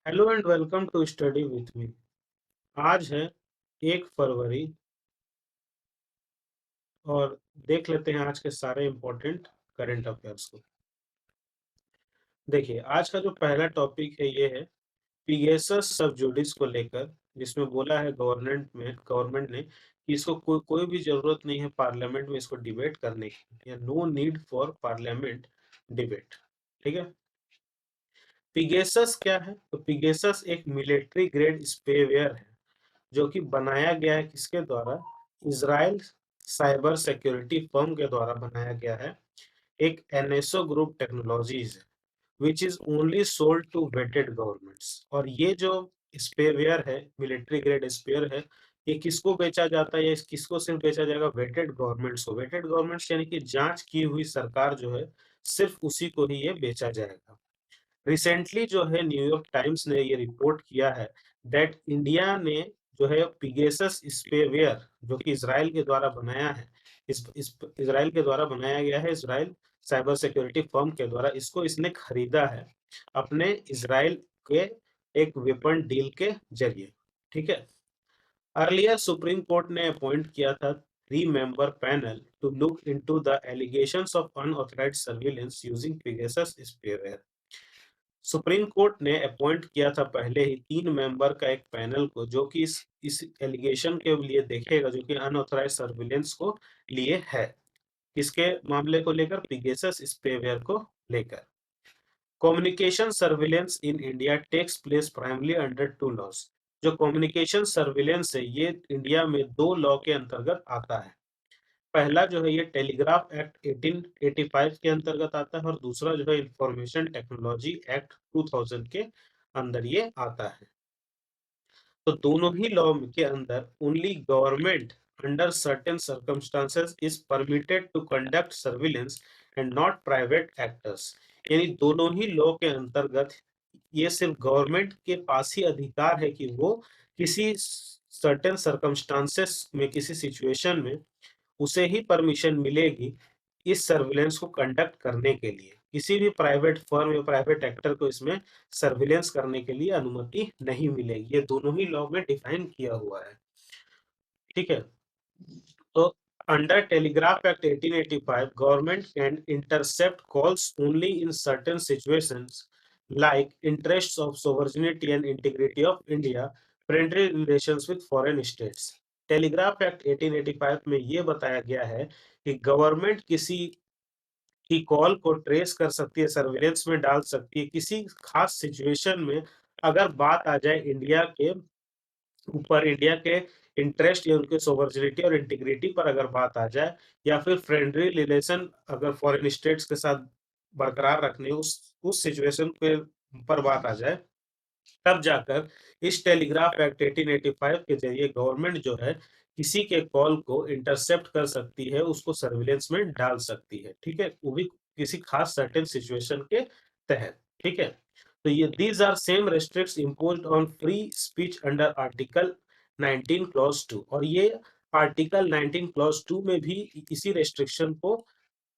Hello and welcome to study with me. आज है 1 फरवरी और देख लेते हैं आज के सारे इम्पोर्टेंट करंट अफेयर्स को। देखिए, आज का जो पहला टॉपिक है ये है पिगेसस सब्जुडिस को लेकर, जिसमें बोला है गवर्नमेंट ने कि इसको कोई भी जरूरत नहीं है पार्लियामेंट में इसको डिबेट करने की, या no need for parliament debate. ठीक है। पिगेसस क्या है? तो पिगेसस एक मिलिट्री ग्रेड स्पेवेयर है जो कि बनाया गया है किसके द्वारा? इजराइल साइबर सिक्योरिटी फर्म के द्वारा बनाया गया है। एक एनएसओ ग्रुप टेक्नोलॉजीज है which is only sold to vetted governments. और ये जो स्पेवेयर है, मिलिट्री ग्रेड स्पेयर है, ये किसको बेचा जाता है? ये किसको सिर्फ बेचा जाएगा? वेटेड गवर्नमेंट्स को। वेटेड गवर्नमेंट्स यानी कि जांच की हुई सरकार जो है, सिर्फ उसी को ही ये बेचा जाएगा। रिसेंटली जो है न्यूयॉर्क टाइम्स ने ये रिपोर्ट किया है दैट इंडिया ने जो है पिगेसस स्पेवेयर, जो कि इसराइल के द्वारा बनाया है, इस इसराइल के द्वारा बनाया गया है, इसराइल साइबर सिक्योरिटी फर्म के द्वारा इसको इसने खरीदा है अपने इसराइल के एक वेपन डील के जरिए। ठीक है। अर्लियर सुप्रीम कोर्ट ने अपॉइंट किया था 3 member panel to look into the allegations of unauthorised surveillance using Pegasus spyware. Supreme Court ने अपॉइंट किया था पहले ही 3 मेंबर का एक पैनल को, जो कि इस एलिगेशन के लिए देखेगा, जो कि अनऑथराइज सर्विलेंस को लिए है। किसके मामले को लेकर? पिगेसस स्पेवेयर को लेकर। Communication surveillance in India takes place primarily under 2 laws. जो कम्युनिकेशन सर्विलेंस है ये इंडिया में 2 लॉ के अंतर्गत आता है। पहला जो है ये टेलीग्राफ एक्ट 1885 के अंतर्गत आता है, और दूसरा जो है इंफॉर्मेशन टेक्नोलॉजी एक्ट 2000 के अंदर ये आता है। तो दोनों ही लॉ के अंदर only government under certain circumstances is permitted to conduct surveillance and not private actors. यानी दोनों ही लॉ के अंतर्गत ये सिर्फ गवर्नमेंट के पास ही अधिकार है कि वो किसी सर्टेन सर्कमस्टांसेस में, किसी सिचुएशन में उसे ही परमिशन मिलेगी इस सर्विलेंस को कंडक्ट करने के लिए। किसी भी प्राइवेट फर्म या प्राइवेट एक्टर को इसमें सर्विलेंस करने के लिए अनुमति नहीं मिलेगी। ये दोनों ही लॉ में डिफाइन किया हुआ है। ठीक है। तो under telegraph act 1885 government can intercept calls only in certain situations like interests of sovereignty and integrity of India, friendly relations with foreign states। Telegraph act 1885 में ये बताया गया है कि गवर्नमेंट किसी की कॉल को ट्रेस कर सकती है, सर्विलेंस में डाल सकती है किसी खास सिचुएशन में, अगर बात आ जाए इंडिया के ऊपर, इंडिया के इंटरेस्ट या उनके सोवर्जिनिटी और इंटीग्रिटी पर अगर बात आ जाए, या फिर फ्रेंडली रिलेशन अगर फॉरेन स्टेट्स के साथ बरकरार रखने उस सिचुएशन पे पर बात आ जाए, तब जाकर इस टेलीग्राफ एक्ट 1885 के जरिए गवर्नमेंट जो है किसी के कॉल को इंटरसेप्ट कर सकती है, उसको सर्विलेंस में डाल सकती है। ठीक है, वो भी किसी खास सर्टेन सिचुएशन के तहत। ठीक है। तो ये these are same restricts imposed on free speech under article 19 clause 2। और ये आर्टिकल 19 क्लॉज 2 में भी इसी रेस्ट्रिक्शन को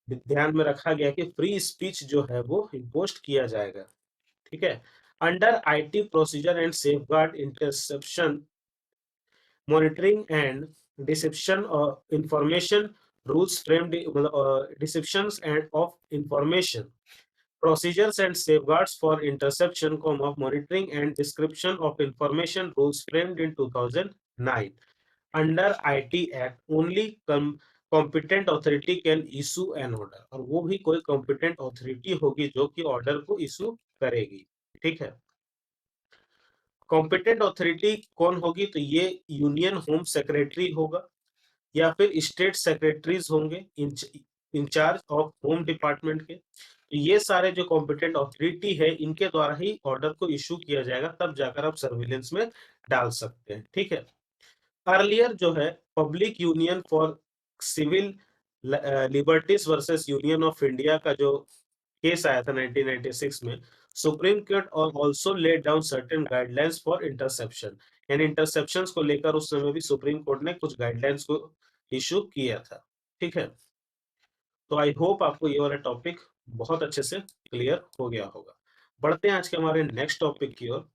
ध्यान में रखा गया कि फ्री स्पीच जो है वो इम्पोज किया जाएगा। ठीक है। Under IT procedure and safeguard interception monitoring and deception information rules framed deceptions and of information procedures and safeguards for interception, monitoring and description of information rules framed in 2009 under IT Act only competent authority can issue an order। और वो भी कोई competent authority होगी जो कि order को issue करेगी। ठीक है। कॉम्पिटेंट ऑथोरिटी कौन होगी? तो ये यूनियन होम सेक्रेटरी होगा, या फिर स्टेट सेक्रेटरीज होंगे इंचार्ज ऑफ होम डिपार्टमेंट के। ये सारे जो कॉम्पिटेंट ऑथोरिटी है इनके द्वारा ही ऑर्डर को इशू किया जाएगा, तब जाकर आप सर्विलेंस में डाल सकते हैं। ठीक है। अर्लियर जो है public union for civil liberties versus union of India का जो केस आया था 1996 में, सुप्रीम कोर्ट और also laid down certain guidelines for interception. यानी इंटरसेप्शंस को लेकर उस समय भी सुप्रीम कोर्ट ने कुछ गाइडलाइंस को इशू किया था। ठीक है। तो आई होप आपको ये वाला टॉपिक बहुत अच्छे से क्लियर हो गया होगा। बढ़ते हैं आज के हमारे नेक्स्ट टॉपिक की ओर।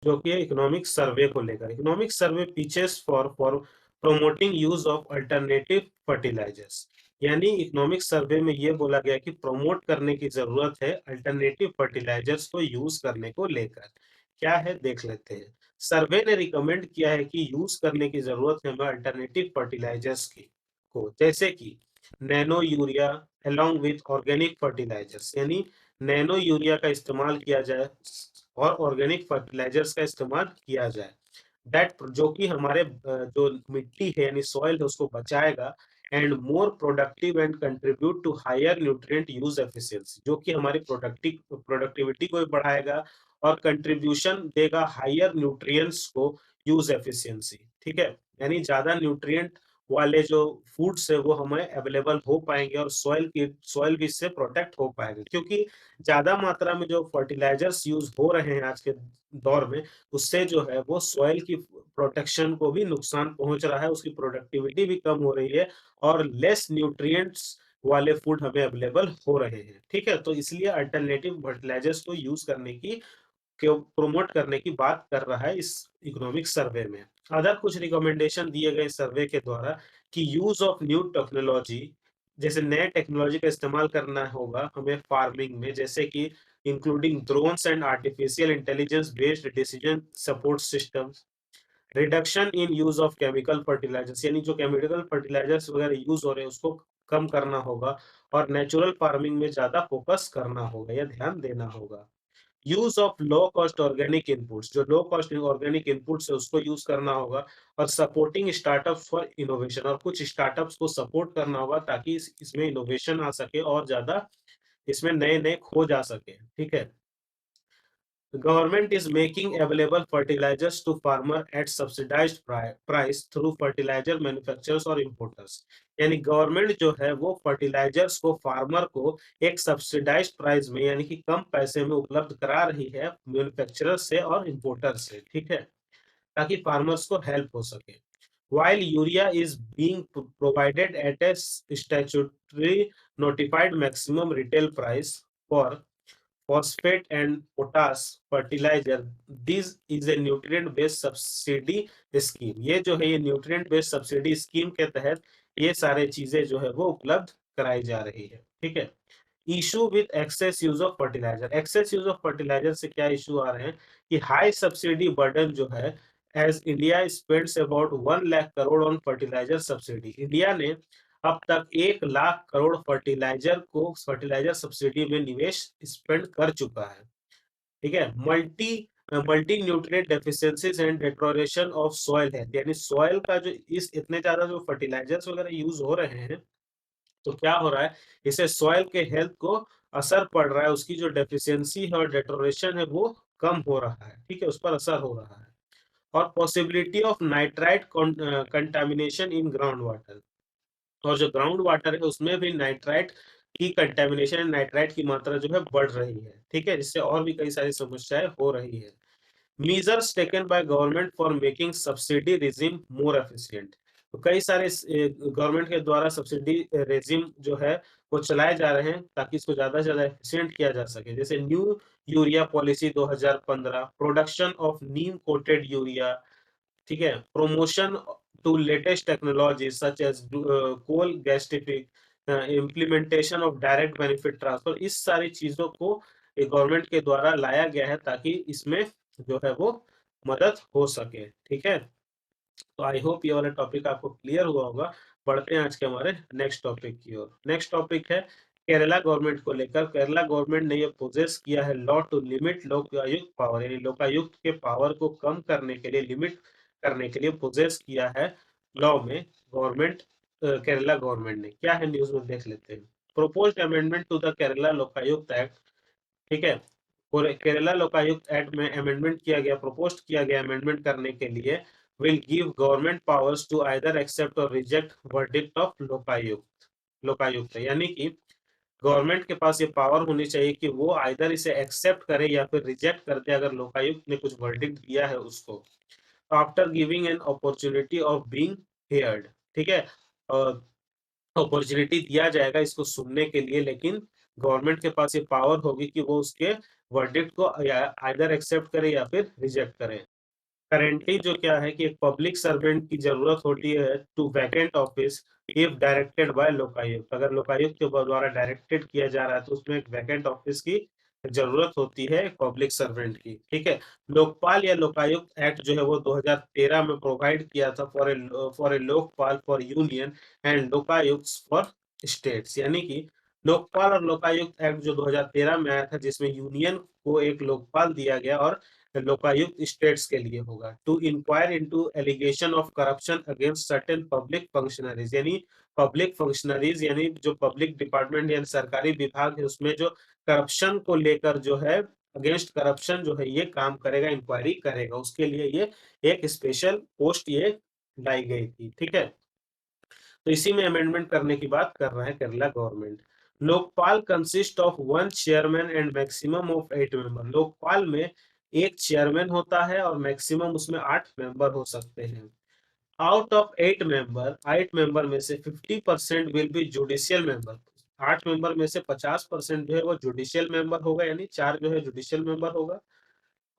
जो कि है इकोनॉमिक सर्वे को लेकर। Economic survey pitches for promoting use of alternative fertilisers, यानी इकोनॉमिक सर्वे में ये बोला गया कि प्रमोट करने की जरूरत है अल्टरनेटिव फर्टिलाइजर्स को यूज करने को लेकर। क्या है देख लेते हैं। सर्वे ने रिकमेंड किया है कि यूज करने की जरूरत है हमें अल्टरनेटिव फर्टिलाइजर्स की को, जैसे कि nano urea along with organic fertilisers, यानी नैनो यूरिया का इस्तेमाल किया जाए और ऑर्गेनिक फर्टिलाइजर्स का इस्तेमाल किया जाए। दैट जो कि हमारे जो मिट्टी है यानी सॉइल है उसको बचाएगा, and more productive and contribute to higher nutrient use efficiency, जो कि हमारी प्रोडक्टिविटी को भी बढ़ाएगा और कंट्रीब्यूशन देगा हायर न्यूट्रिएंट्स को यूज एफिशिएंसी। ठीक है, यानी ज्यादा न्यूट्रिएंट वाले जो फूड्स है वो हमें अवेलेबल हो पाएंगे और सॉइल भी इससे प्रोटेक्ट हो पाएगा, क्योंकि ज्यादा मात्रा में जो फर्टिलाइजर्स यूज हो रहे हैं आज के दौर में, उससे जो है वो सॉइल की प्रोटेक्शन को भी नुकसान पहुंच रहा है, उसकी प्रोडक्टिविटी भी कम हो रही है और लेस न्यूट्रिएंट्स वाले फूड हमें अवेलेबल हो रहे हैं। ठीक है, तो इसलिए अल्टरनेटिव फर्टिलाइजर्स को यूज करने की प्रोमोट करने की बात कर रहा है इस इकोनॉमिक सर्वे में। अदर कुछ रिकमेंडेशन दिए गए सर्वे के द्वारा कि यूज ऑफ न्यू टेक्नोलॉजी, जैसे नए टेक्नोलॉजी का इस्तेमाल करना होगा हमें फार्मिंग में, जैसे कि including drones and artificial intelligence based decision support systems, reduction in use of chemical fertilisers, यानी जो केमिकल फर्टिलाइजर्स वगैरह यूज हो रहे हैं उसको कम करना होगा और नेचुरल फार्मिंग में ज्यादा फोकस करना होगा या ध्यान देना होगा। Use of low cost organic inputs, जो लो कॉस्ट ऑर्गेनिक इनपुट्स है उसको यूज करना होगा और सपोर्टिंग स्टार्टअप्स फॉर इनोवेशन, और कुछ स्टार्टअप्स को सपोर्ट करना होगा ताकि इसमें इनोवेशन आ सके और ज्यादा इसमें नए नए खोज आ सके। ठीक है, the government is making available fertilizers to farmer at subsidized price through fertilizer manufacturers और importers, यानी गवर्नमेंट जो है वो फर्टिलाइजर्स को फार्मर को एक सब्सिडाइज्ड प्राइस में यानी कि कम पैसे में उपलब्ध करा रही है मैन्युफैक्चरर से और इंपोर्टर से। ठीक है, ताकि फार्मर्स को हेल्प हो सके। while urea is being provided at a statutory notified maximum retail price for phosphate and potash fertilizer, this is a nutrient based subsidy scheme, ये जो है ये न्यूट्रिएंट बेस्ड सब्सिडी स्कीम के तहत ये सारे चीजें जो है वो उपलब्ध कराई जा रही है। ठीक है, issue with excess use of fertiliser, excess use of fertiliser से क्या इशू आ रहे हैं कि हाई सब्सिडी बर्डन जो है, as India spends about 1 lakh crore on fertiliser subsidy, India ने अब तक 1 लाख करोड़ फर्टिलाइजर सब्सिडी में निवेश स्पेंड कर चुका है। ठीक है, multi multi nutrient deficiencies and deterioration of soil है, यानी सॉइल का जो इस इतने ज्यादा जो फर्टिलाइजर्स वगैरह यूज हो रहे हैं तो क्या हो रहा है, इससे सॉइल के हेल्थ को असर पड़ रहा है, उसकी जो डेफिशिएंसी है और डेटोरेशन है वो कम हो रहा है। ठीक है, उस पर असर हो रहा है। और possibility of nitrite contamination in ground water, और जो ग्राउंड वाटर है उसमें भी नाइट्राइट की कंटेमिनेशन, नाइट्राइट की मात्रा जो है बढ़ रही है। ठीक है, जिससे और भी कई सारी समस्याएं हो रही है। measures taken by government for making subsidy regime more efficient, तो कई सारे गवर्नमेंट के द्वारा सब्सिडी रेजिम जो है वो चलाए जा रहे हैं ताकि इसको ज्यादा से ज्यादा एफिशिएंट किया जा सके, जैसे new urea policy 2015, production of neem coated urea. ठीक है, promotion to latest technology such as coal gasification, implementation of direct benefit transfer, इस सारी चीजों को गवर्नमेंट के द्वारा लाया गया है ताकि इसमें जो है वो मदद हो सके। ठीक है, तो आई होप ये वाला टॉपिक आपको क्लियर हुआ होगा। बढ़ते हैं आज के हमारे नेक्स्ट टॉपिक की ओर। नेक्स्ट टॉपिक है केरला गवर्नमेंट को लेकर। केरला गवर्नमेंट ने ये प्रोजेस किया है law to limit Lokayukta power, यानी लोकायुक्त के पावर को कम करने के लिए, लिमिट करने के लिए प्रोजेस किया है लॉ में गवर्नमेंट, केरला गवर्नमेंट ने। क्या है न्यूज में देख लेते हैं। Proposed amendment to the Kerala Lokayukta act. ठीक है, और केरला लोकायुक्त एक्ट में अमेंडमेंट किया गया, प्रपोज किया गया अमेंडमेंट करने के लिए, will give government powers to either accept or reject verdict of Lokayukta, यानी कि गवर्नमेंट के पास ये पावर होनी चाहिए कि वो आइदर इसे एक्सेप्ट करे या फिर रिजेक्ट कर दे अगर लोकायुक्त ने कुछ वर्डिक्ट दिया है उसको, after giving an opportunity of being heard. ठीक है, अपॉर्चुनिटी दिया जाएगा इसको सुनने के लिए, लेकिन गवर्नमेंट के पास ये पावर होगी कि वो उसके वर्डिक्ट को या आइदर एक्सेप्ट करे या फिर रिजेक्ट करे। करेंटली जो क्या है कि एक पब्लिक सर्वेंट की जरूरत होती है to vacant office if directed by Lokayukta. अगर लोकायुक्त के द्वारा डायरेक्टेड किया जा रहा है तो उसमें एक वैकेंट ऑफिस की जरूरत होती है एक पब्लिक सर्वेंट की। ठीक है। लोकपाल या लोकायुक्त एक्ट जो है वो 2013 में प्रोवाइड किया था for a Lokpal for union and Lokayukta for states. यानी कि लोकपाल और लोकायुक्त एक्ट जो 2013 में आया था जिसमें यूनियन को एक लोकपाल दिया गया और लोकायुक्त स्टेट्स के लिए होगा। To inquire into allegation of corruption against certain public functionaries. यानी पब्लिक फंक्शनरीज यानी जो पब्लिक डिपार्टमेंट यानी सरकारी विभाग है उसमें जो करप्शन को लेकर जो है अगेंस्ट करप्शन जो है ये काम करेगा, इंक्वायरी करेगा, उसके लिए ये एक स्पेशल पोस्ट ये लाई गई थी। ठीक है। तो इसी में अमेंडमेंट करने की बात कर रहा है Kerala government. Lokpal consist of one chairman and maximum of 8 member. Lokpal में एक चेयरमैन होता है और मैक्सिमम उसमें 8 मेंबर हो सकते हैं। आउट ऑफ 8 मेंबर, 8 मेंबर में से 50% will be judicial member. 8 member में से 50% जो है वो जुडिशियल मेंबर होगा, यानी 4 जो है जुडिशियल मेंबर होगा।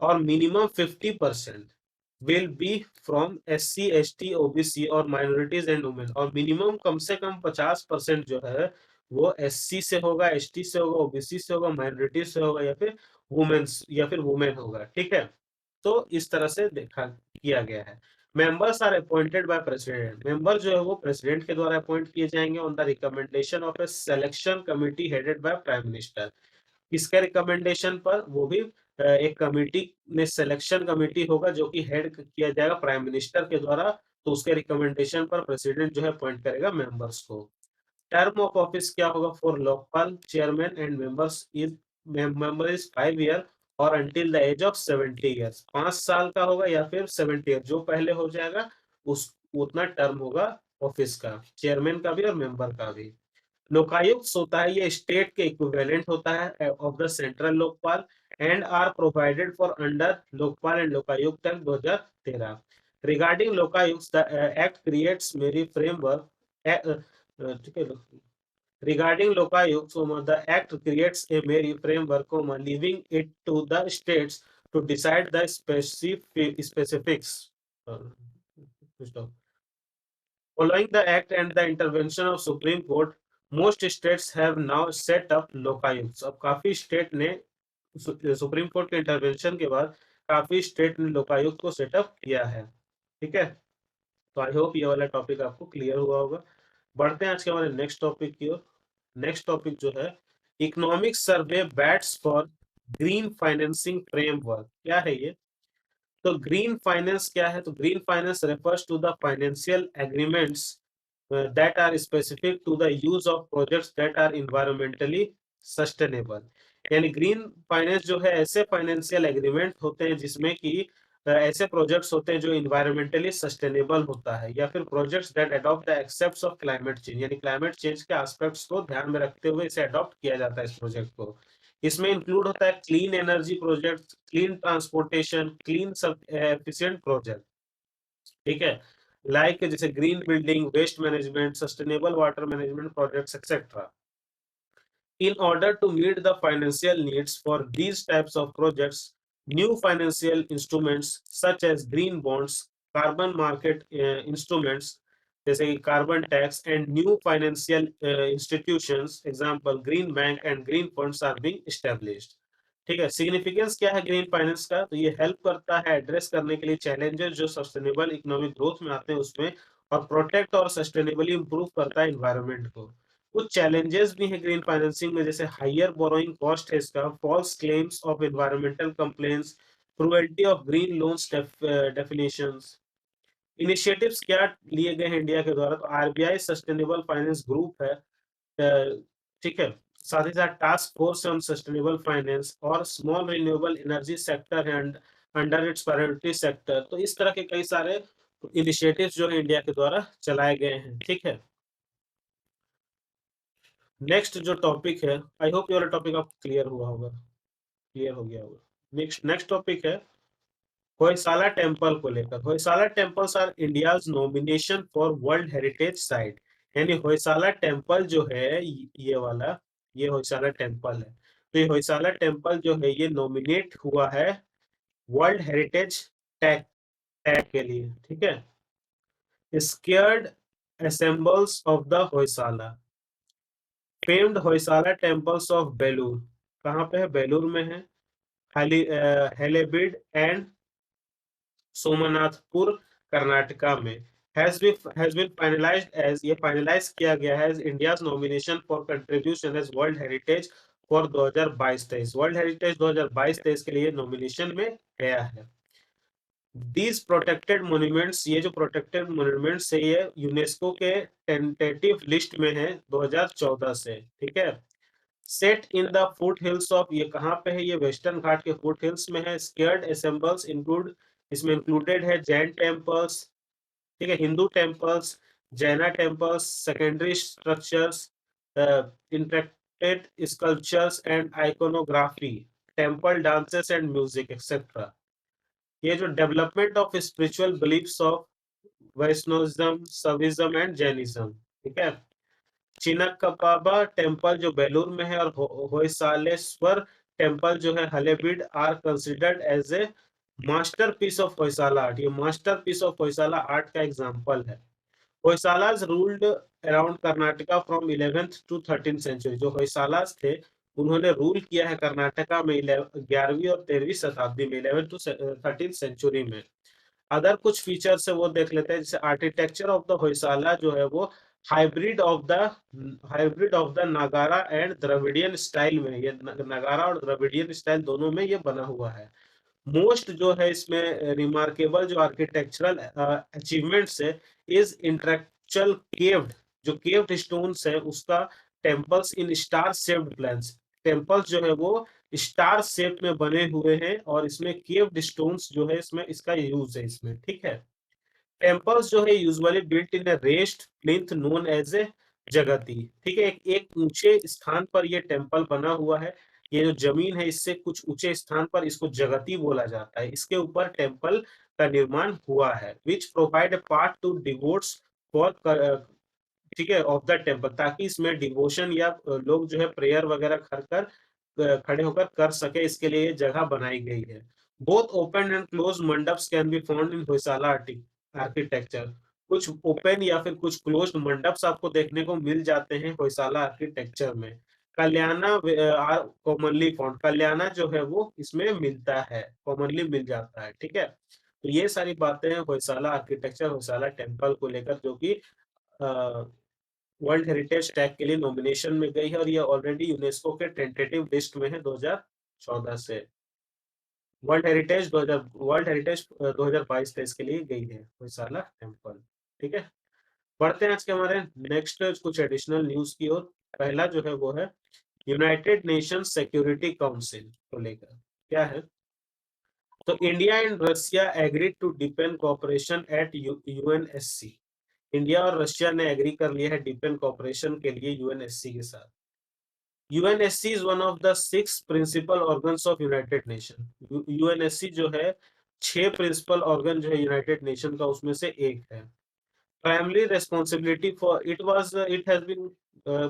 और minimum 50% will be from SC ST OBC और माइनॉरिटीज एंड वुमेन। और मिनिमम कम से कम 50% जो है वो SC से होगा, ST से होगा, OBC से होगा, माइनॉरिटी से होगा या फिर वुमेन होगा। ठीक है। तो इस तरह से देखा किया गया है। Members are appointed by president. Member जो है वो प्रेसिडेंट के द्वारा अपॉइंट किए जाएंगे on the recommendation of a selection committee headed by prime minister. किसके रिकमेंडेशन पर? वो भी एक कमेटी में सिलेक्शन कमेटी होगा जो कि हेड किया जाएगा प्राइम मिनिस्टर के द्वारा। तो उसके रिकमेंडेशन पर प्रेसिडेंट जो है अपॉइंट करेगा मेंबर्स को। टर्म ऑफ ऑफिस क्या होगा for Lokpal chairman and member is 5 year और until the age of 70 years. 5 साल का होगा या फिर 70 ईयर, जो पहले हो जाएगा उस उतना टर्म होगा ऑफिस का, चेयरमैन का भी और मेंबर का भी। लोकायुक्त होता है ये स्टेट के इक्विवेलेंट होता है of the central Lokpal and are provided for under Lokpal and Lokayukta act 2013। Regarding Lokayukta the act creates mere framework. ठीक है। Regarding Lokayuk, the Act creates a merry framework, leaving it to the states to decide the specifics. Following the Act and the intervention of Supreme Court, most states have now set up Lokayuks. अब काफी state ने supreme court के intervention के बाद काफी state ने लोकायुक्त को setup किया है। ठीक है। तो आई होप ये वाला टॉपिक आपको क्लियर हुआ होगा। बढ़ते हैं आज के हमारे नेक्स्ट टॉपिक की ओर। नेक्स्ट टॉपिक जो है economic survey bats for green financing framework. क्या है ये? तो ग्रीन फाइनेंस क्या है? तो green finance refers to the financial agreements that are specific to the use of projects that are environmentally sustainable। यानी ग्रीन फाइनेंस जो है ऐसे फाइनेंशियल एग्रीमेंट होते हैं जिसमें कि ऐसे प्रोजेक्ट्स होते हैं जो इन्वायरमेंटली सस्टेनेबल होता है, या फिर projects that adopt the accepts of climate change. यानी क्लाइमेट चेंज के एस्पेक्ट्स को ध्यान में रखते हुए इसे अडॉप्ट किया जाता है इस प्रोजेक्ट को। इसमें इंक्लूड होता है clean energy project, clean transportation, clean efficient project. ठीक है। लाइक जैसे green building, waste management, sustainable water management projects etcetera. In order to meet the financial needs for these types of projects, new financial instruments such as green bonds, carbon market instruments, जैसे कि carbon tax and new financial institutions, example green bank and green funds are being established. ठीक है। Significance क्या है green finance का? तो ये help करता है एड्रेस करने के लिए चैलेंजेस जो सस्टेनेबल इकोनॉमिक ग्रोथ में आते हैं उसमें, और प्रोटेक्ट और सस्टेनेबली इंप्रूव करता है एनवायरनमेंट को। कुछ चैलेंजेस भी हैं ग्रीन फाइनेंसिंग में, जैसे हायर बोरोइंग कॉस्ट है इसका, false claims of environmental complaints, cruelty of green loans definitions. Initiatives क्या लिए गए हैं इंडिया के द्वारा? तो आरबीआई सस्टेनेबल फाइनेंस ग्रुप है। ठीक है। साथ ही साथ task force on sustainable finance और स्मॉल रिन्यूएबल एनर्जी सेक्टर है अंडर इट्स प्रायोरिटी सेक्टर। तो इस तरह के कई सारे इनिशिएटिव्स जो है इंडिया के द्वारा चलाए गए हैं। ठीक है। नेक्स्ट जो टॉपिक है, आई होप ये वाला टॉपिक आपको क्लियर हुआ होगा, क्लियर हो गया होगा। नेक्स्ट नेक्स्ट टॉपिक है होयसाला टेम्पल को लेकर। Hoysala temples are India's nomination for world heritage site. यानी होयसाला टेम्पल जो है ये वाला, ये होयसाला टेम्पल है। तो ये होयसाला टेम्पल जो है ये नॉमिनेट हुआ है वर्ल्ड हेरिटेज टैग टैग के लिए, ठीक है। Scared assembles of the Hoysala, famed Hoysala temples of Belur, कहाँ पे है? बेलूर में है। हेलेबिड एंड सोमनाथपुर कर्नाटका में। हैज बीन फाइनलाइज्ड एज, ये फाइनलाइज किया गया है as India's nomination for contribution as world heritage for 2022-23। World heritage 2022-23 के लिए नॉमिनेशन में गया है। दीज प्रोटेक्टेड मॉन्यूमेंट्स, ये जो प्रोटेक्टेड मॉन्यूमेंट्स है ये यूनेस्को के टेंटेटिव लिस्ट में है 2014 से, ठीक है। Set in the foot hills of, ये कहाँ पे है? ये वेस्टर्न घाट के फुट हिल्स में है। स्केयर्ड एसेंबल्स इंक्लूड, इसमें इंक्लूडेड है जैन टेम्पल्स, ठीक है, हिंदू टेम्पल्स, जैना temples, secondary structures, interacted sculptures and iconography, temple dances and music etcetera. ये जो development of spiritual beliefs of Vaishnavism, Shaivism and Jainism, ठीक है। चिनकपाबा टेम्पल जो बेलूर में है और होयसालेश्वर टेम्पल जो है Halebid are considered as a masterpiece of Hoysala art. ये मास्टरपीस ऑफ होयसाला आर्ट का एग्जांपल है। Hoysalas ruled around Karnataka from 11th to 13th century. जो होयसालास थे उन्होंने रूल किया है कर्नाटका में 11वीं और 13वीं शताब्दी में, 11th to 13th सेंचुरी में। अदर कुछ फीचर्स है वो देख लेते हैं। जैसे आर्किटेक्चर ऑफ द होयसाला जो है वो हाइब्रिड ऑफ द नागारा एंड द्रविडियन स्टाइल में, ये नगारा और द्रविडियन स्टाइल दोनों में ये बना हुआ है। मोस्ट जो है इसमें रिमार्केबल जो आर्किटेक्चरल अचीवमेंट्स है इज इंटेलेक्चुअल केव्ड, जो केव्ड स्टोन्स है उसका, temples in star shaped plans, temples जो है वो स्टार शेप में बने हुए हैं और इसमें केव्ड स्टोन्स जो है इसमें इसका यूज है इसमें, ठीक है। टेम्पल्स जो है usually built in a raised plinth known as a jagati, ठीक है। एक ऊंचे स्थान पर ये टेम्पल बना हुआ है। ये जो जमीन है इससे कुछ ऊंचे स्थान पर इसको जगती बोला जाता है। इसके ऊपर टेम्पल का निर्माण हुआ है which provide a path to devotees for, ठीक है, ऑफ द टेम्पल, ताकि इसमें डिवोशन या लोग जो है प्रेयर वगैरह कर कर खड़े होकर कर सके, इसके लिए ये जगह बनाई गई है। Both open and close mandaps can be found in Hoysala architecture. कुछ ओपन या फिर कुछ क्लोज्ड मंडप्स आपको देखने को मिल जाते हैं होयसाला आर्किटेक्चर में। कल्याणा आर कॉमनली फाउंड, कल्याणा जो है वो इसमें मिलता है, कॉमनली मिल जाता है, ठीक है। तो ये सारी बातें हैं होयसाला आर्किटेक्चर, होयसाला टेम्पल को लेकर, जो कि वर्ल्ड हेरिटेज टैग के लिए नॉमिनेशन में गई है और ये ऑलरेडी यूनेस्को के टेंटेटिव लिस्ट में है 2014 से। वर्ल्ड हेरिटेज 2022-23 के लिए गई है होयसाला टेम्पल, ठीक है। बढ़ते हैं आज के हमारे नेक्स्ट कुछ एडिशनल न्यूज की ओर। पहला जो है वो है यूनाइटेड नेशंस सिक्योरिटी काउंसिल को लेकर, क्या है? तो India and Russia agreed to defence cooperation at UNSC. India और रशिया ने एग्री कर लिया है डिफेंस कोऑपरेशन के लिए यूएनएससी के साथ। UNSC is one of the 6 principal organs of United Nation. UNSC जो है 6 प्रिंसिपल ऑर्गन जो है यूनाइटेड नेशन का उसमें से एक है। Primary responsibility for it has been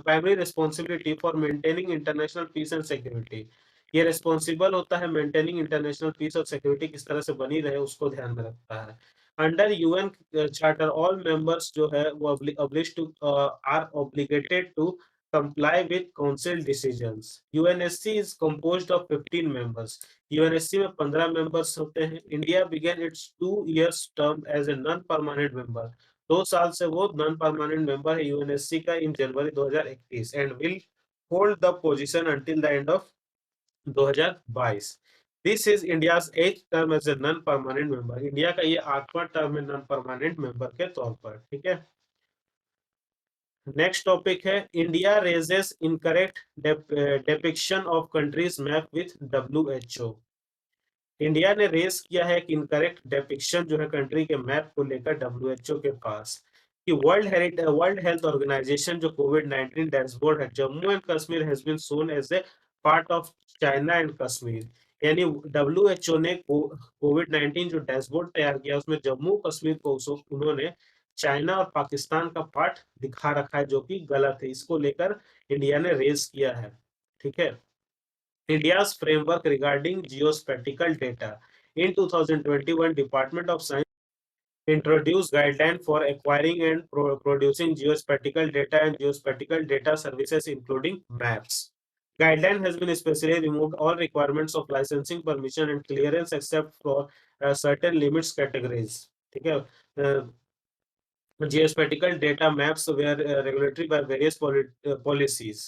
primary responsibility for maintaining international peace and security। ये रिस्पॉन्सिबल होता है मेंटेनिंग इंटरनेशनल पीस और सिक्योरिटी किस तरह से बनी रहे उसको ध्यान में रखता है। Under UN charter all members जो है वो are obligated to comply with council decisions। UNSC is composed of 15 members। UNSC में 15 मेंबर्स होते हैं। India began its 2 years term as a non-permanent member। 2 साल से वो नॉन परमानेंट मेंबर है यूएनएससी का in January 2021 and will hold the position until the end of 2022। This is India's 8th term as a non permanent member. India का ये 8वां term है non permanent member के तौर पर, ठीक है। नेक्स्ट टॉपिक है India raises incorrect depiction of countries map with WHO. India ने रेस किया है कि इनकरेक्ट डेपिक्शन जो है कंट्री के मैप को लेकर डब्ल्यूएचओ के पास, कि वर्ल्ड हेल्थ ऑर्गेनाइजेशन जो कोविड-19 डैशबोर्ड है, Jammu and Kashmir has been shown as a part of China and Kashmir. यानी डब्ल्यूएचओ ने कोविड-19 जो डैशबोर्ड तैयार किया उसमें जम्मू कश्मीर को उन्होंने चाइना और पाकिस्तान का पार्ट दिखा रखा है, जो कि गलत है। इसको लेकर इंडिया ने रेस किया है, ठीक है। India's framework regarding geospatial data. In 2021, Department of Science introduced guidelines for acquiring and producing geospatial data and geospatial data services, including maps. Guideline has been especially removed all requirements of licensing, permission, and clearance except for certain limits categories. ठीक है? Geospatial data maps were regulatory by various policies.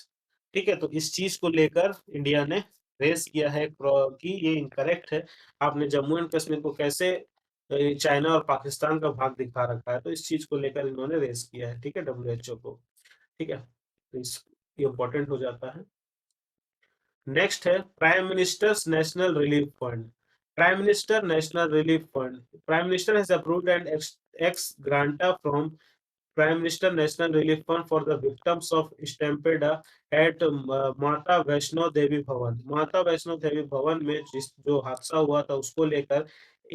ठीक है, तो इस चीज को लेकर India ने रेस किया है कि ये इनकरेक्ट है। आपने जम्मू एंड कश्मीर को कैसे चाइना और पाकिस्तान का भाग दिखा रखा है, तो इस चीज को लेकर इन्होंने रेस किया है। ठीक है, डब्ल्यूएचओ को। ठीक है, तो इस ये इम्पोर्टेंट हो जाता है। नेक्स्ट है prime ministers national relief fund. Prime minister national relief fund, prime minister has approved and x grata from Prime Minister National Relief Fund for the victims of Stampede at माता वैष्णो देवी भवन। माता वैष्णो देवी भवन में जिस जो हादसा हुआ था उसको लेकर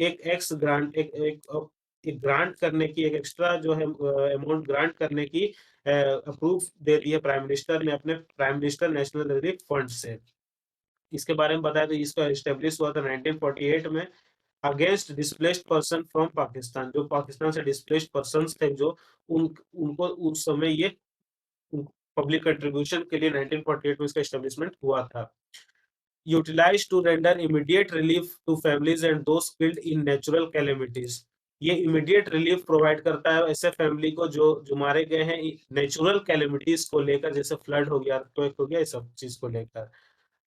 एक एक्स ग्रांट एक ग्रांट करने की, एक एक्स्ट्रा जो है अमाउंट ग्रांट करने की अप्रूव दे दी है प्राइम मिनिस्टर ने अपने prime minister national relief fund से। इसके बारे में बताया तो इसका एस्टेब्लिश हुआ था 1948 में against displaced person from Pakistan. जो पाकिस्तान से डिस्प्लेस्ड पर्सन थे, जो उनको उस समय ये पब्लिक कंट्रीब्यूशन के लिए 1948 में इसका एस्टेब्लिशमेंट हुआ था। Utilise to render immediate relief to families and those killed in natural calamities. ये इमीडिएट रिलीफ प्रोवाइड करता है ऐसे फैमिली को जो मारे गए हैं नेचुरल कैलेमिटीज को लेकर, जैसे फ्लड हो गया, अर्थक्वेक हो गया, इस सब चीज को लेकर।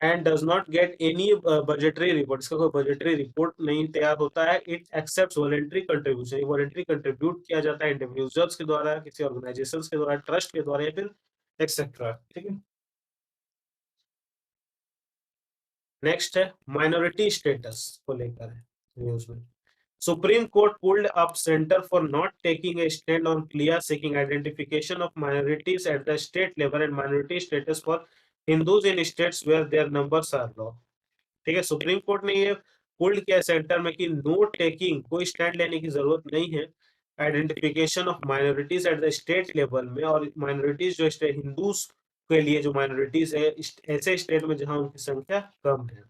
And does not get any budgetary report, इसका कोई बजटरी रिपोर्ट नहीं तैयार होता है। It accept voluntary contribution, voluntary contribute किया जाता है इंडिविजुअल्स के द्वारा, किसी ऑर्गेनाइजेशंस के द्वारा, ट्रस्ट के द्वारा, या फिर एक्सेट्रा। ठीक है, नेक्स्ट है माइनॉरिटी स्टेटस को लेकर है न्यूज में। Supreme court pulled up center for not taking a stand on clear seeking identification of minorities at the state level and minority status for Hindus in states where their numbers are low। ठीक है, supreme Court ने ये pulled किया centre में कि know taking, कोई stand लेने की जरूरत नहीं है identification of minorities at the state level में। और माइनॉरिटीज जो स्टेट हिंदूज के लिए जो माइनॉरिटीज है ऐसे स्टेट में जहां उनकी संख्या कम है।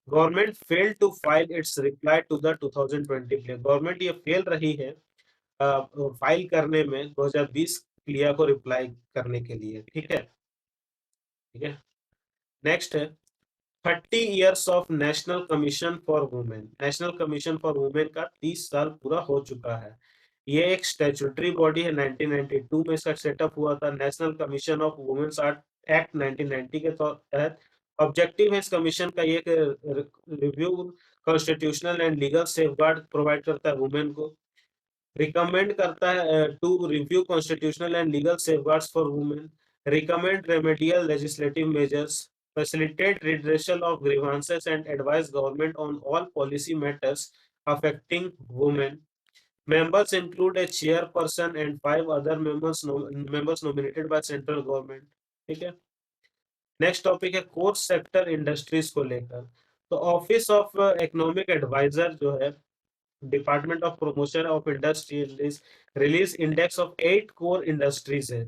Government fail to file its reply to the 2020 plea. Government ये फेल रही है फाइल करने में 2020 क्लियर को रिप्लाई करने के लिए। ठीक है, ठीक है, नेक्स्ट है 30 years of national commission for women. National commission for women का 30 साल पूरा हो चुका है। ये एक स्टैट्यूटरी बॉडी है, 1992 में इसका सेटअप हुआ था। National commission of women's act 1990 के तहत ऑब्जेक्टिव है इस कमीशन का ये review constitutional and legal safeguard provide करता है वुमेन को, रिकमेंड करता है to review constitutional and legal safeguards for women, recommend remedial legislative measures, facilitate redressal of grievances and advise government on all policy matters affecting women. Members include a chairperson and 5 other members nominated by central government। ठीक है, next topic है core sector industries को लेकर। तो office of economic adviser जो है department of promotion of industries release index of 8 core industries है।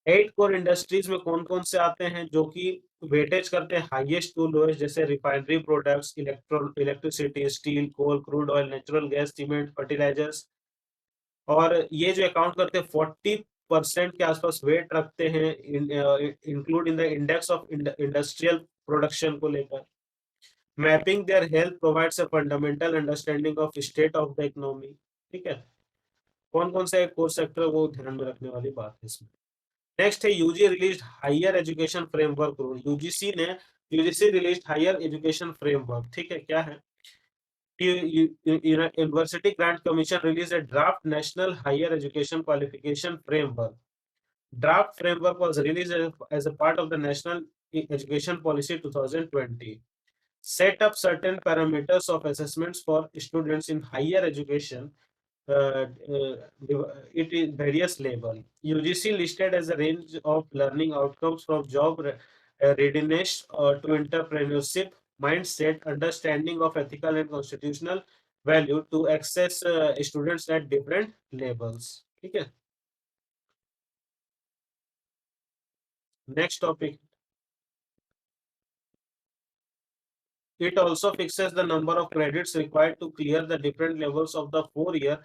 8 core industries में कौन कौन से आते हैं जो कि वेटेज करते हैं हाईएस्ट टू लोएस्ट, जैसे refinery products, electricity, steel, coal, crude oil, natural gas, cement, fertilisers. और ये जो अकाउंट करते हैं 40% के आसपास वेट रखते हैं include in the index of industrial production को लेकर। Mapping their health provides a fundamental understanding of state of the economy. ठीक है, कौन कौन से कोर सेक्टर वो ध्यान में रखने वाली बात है इसमें। नेक्स्ट है UG release higher education framework rule. UGC release higher education framework. ठीक है, क्या है, university grant commission release a draft national higher education qualification framework। Draft framework was released as a part of the national education policy 2020, set up certain parameters of assessments for students in higher education uh, it is various level। UGC listed as a range of learning outcomes from job readiness to entrepreneurship mindset, understanding of ethical and constitutional value to access students at different levels। ठीक है, next topic It also fixes the number of credits required to clear the different levels of the 4-year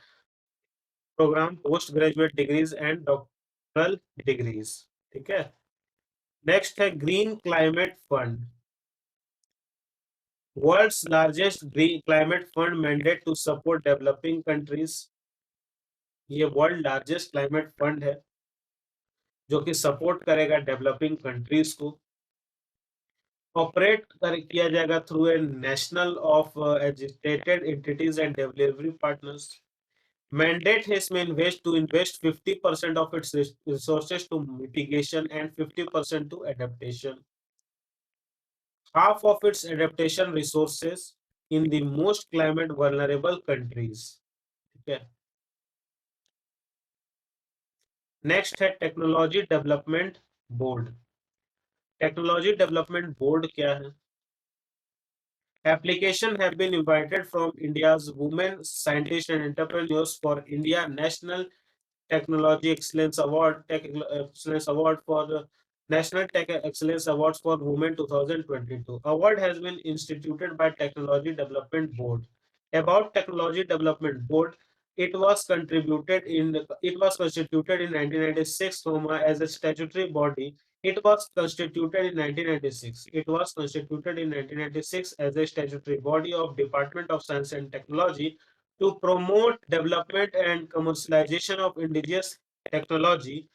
program, postgraduate degrees and doctoral degrees. ठीक है. Next है green climate fund. World's largest green climate fund mandate to support developing countries. ये world largest climate fund है जो कि support करेगा developing countries को. Operate किया जाएगा through a national of educated entities and delivery partners. Mandate has been invest to invest 50% of its resources to mitigation and 50% to adaptation. Half of its adaptation resources in the most climate vulnerable countries. Okay. Next है technology development board. Technology development board क्या है? Application have been invited from India's women scientists and entrepreneurs for India National Technology Excellence Award, Excellence Award for the National Tech Excellence Awards for Women 2022. Award has been instituted by Technology Development Board. About Technology Development Board, it was constituted in 1996 as a statutory body. It was constituted in 1996. It was constituted in 1996 as a statutory body of Department of Science and Technology to promote development and commercialization of indigenous technology,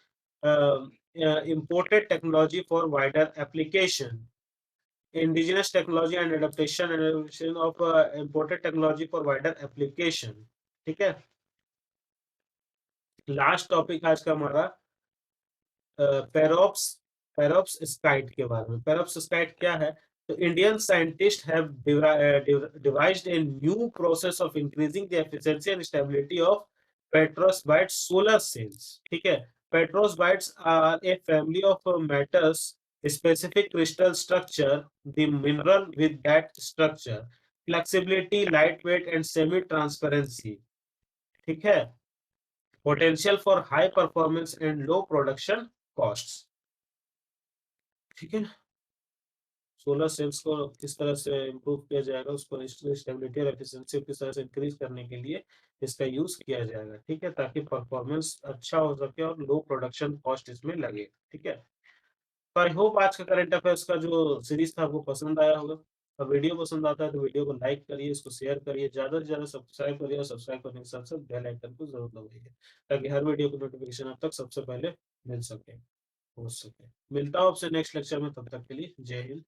imported technology for wider application. Indigenous technology and adaptation of imported technology for wider application. ठीक है. Last topic आज का हमारा पेरोप्स पेरोप्स स्काइट के बारे में. पेरोप्स स्काइट क्या है? तो Indian scientist have devised a new process of increasing the efficiency and stability of perovskite solar cells. ठीक है. Perovskites are a family of metals specific crystal structure, the mineral with that structure, flexibility, lightweight and semi transparency. ठीक है. Potential for high performance and low production costs. ठीक है. Solar cells को किस तरह से इम्प्रूव किया जाएगा, उसको स्टेबिलिटी और एफिशिएंसी किस तरह से इंक्रीज करने के लिए इसका यूज किया जाएगा. ठीक है. ताकि परफॉर्मेंस अच्छा हो सके और लो प्रोडक्शन कॉस्ट इसमें लगे. ठीक है. तो आई होप आज का करंट अफेयर्स का जो सीरीज था वो पसंद आया होगा. और वीडियो पसंद आता है तो वीडियो को लाइक करिए, इसको शेयर करिए, ज्यादा से ज्यादा सब्सक्राइब करिए और सब्सक्राइब करने के साथ साथ बेल आइकन को जरूर दबाइए ताकि हर वीडियो की नोटिफिकेशन आप तक सबसे पहले मिल सके, हो सके. मिलता हूं आपसे नेक्स्ट लेक्चर में. तब तक के लिए जय हिंद.